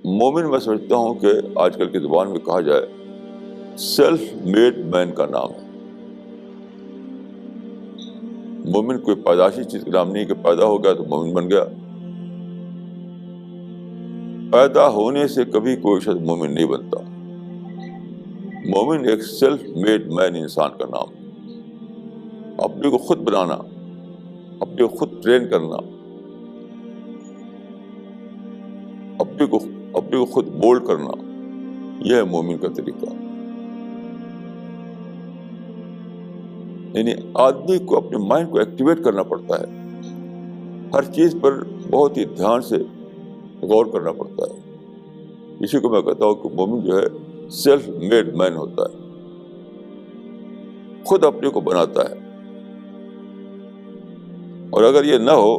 مومن میں سمجھتا ہوں کہ آج کل کی زبان میں کہا جائے سیلف میڈ مین کا نام ہے. مومن کوئی پیدائشی چیز کا نام نہیں کہ پیدا ہو گیا تو مومن بن گیا. پیدا ہونے سے کبھی کوئی شخص مومن نہیں بنتا. مومن ایک سیلف میڈ مین انسان کا نام ہے. اپنے کو خود بنانا، اپنے کو خود ٹرین کرنا، اپنے کو خود مولڈ کرنا، یہ ہے مومن کا طریقہ. یعنی آدمی کو اپنے مائنڈ کو ایکٹیویٹ کرنا پڑتا ہے. ہر چیز پر بہت ہی دھیان سے غور کرنا پڑتا ہے. اسی کو میں کہتا ہوں کہ مومن جو ہے سیلف میڈ مین ہوتا ہے، خود اپنے کو بناتا ہے. اور اگر یہ نہ ہو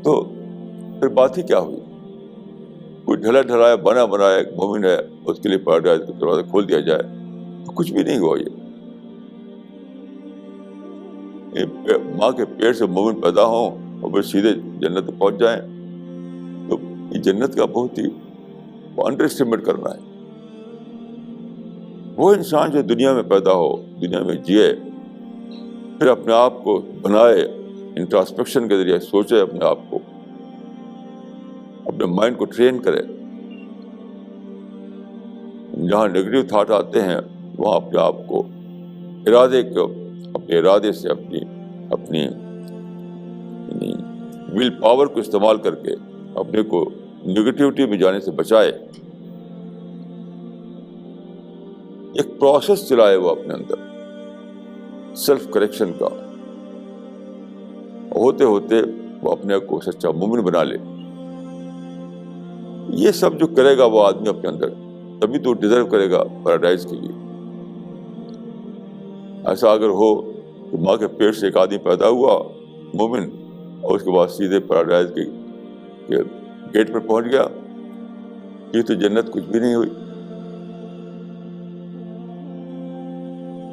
تو پھر بات ہی کیا ہوئی؟ کوئی ڈھلا ڈھلایا بنا بنایا ایک مومن ہے، اس کے لیے پیراڈائز کا دروازہ کھول دیا جائے تو کچھ بھی نہیں ہوا. یہ ماں کے پیٹ سے مومن پیدا ہوں اور پھر سیدھے جنت پہنچ جائیں تو یہ جنت کا بہت ہی انڈر اسٹیمیٹ کرنا ہے. وہ انسان جو دنیا میں پیدا ہو، دنیا میں جیے، پھر اپنے آپ کو بنائے، انٹراسپیکشن کے ذریعے سوچے، اپنے آپ کو، اپنے مائنڈ کو ٹرین کرے. جہاں نیگیٹو تھاٹ آتے ہیں وہاں اپنے آپ کو اپنے ارادے سے اپنی ول پاور کو استعمال کر کے اپنے کو نیگیٹیوٹی میں جانے سے بچائے. ایک پروسیس چلائے وہ اپنے اندر سیلف کریکشن کا. ہوتے ہوتے وہ اپنے کو سچا مومن بنا لے. یہ سب جو کرے گا وہ آدمی اپنے اندر، تبھی تو ڈیزرو کرے گا پیراڈائز کے لیے. ایسا اگر ہو کہ ماں کے پیٹ سے ایک آدمی پیدا ہوا مومن اور اس کے بعد سیدھے پیراڈائز کے گیٹ پر پہنچ گیا، یہ تو جنت کچھ بھی نہیں ہوئی.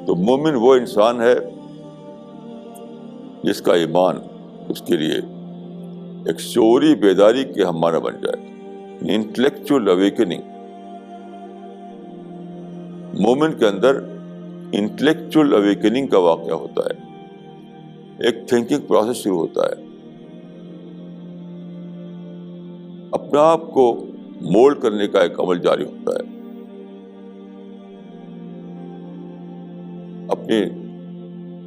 تو مومن وہ انسان ہے جس کا ایمان اس کے لیے ایک شعوری بیداری کے ہم معنی بن جائے، انٹلیکچوئل اویکننگ. مومن کے اندر انٹلیکچوئل اویکننگ کا واقعہ ہوتا ہے، ایک تھنکنگ پروسیس شروع ہوتا ہے. اپنے آپ کو مولڈ کرنے کا ایک عمل جاری ہوتا ہے، اپنی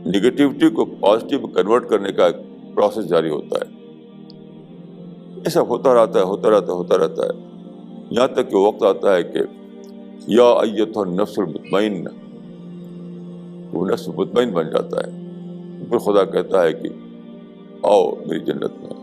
نگیٹیوٹی کو پازیٹیو میں کنورٹ کرنے کا ایک پروسیس جاری ہوتا ہے. یہ سب ہوتا رہتا ہے یہاں تک کہ وقت آتا ہے کہ یا ایتھا النفس المطمئنہ، وہ نفس مطمئن بن جاتا ہے. پھر خدا کہتا ہے کہ آؤ میری جنت میں.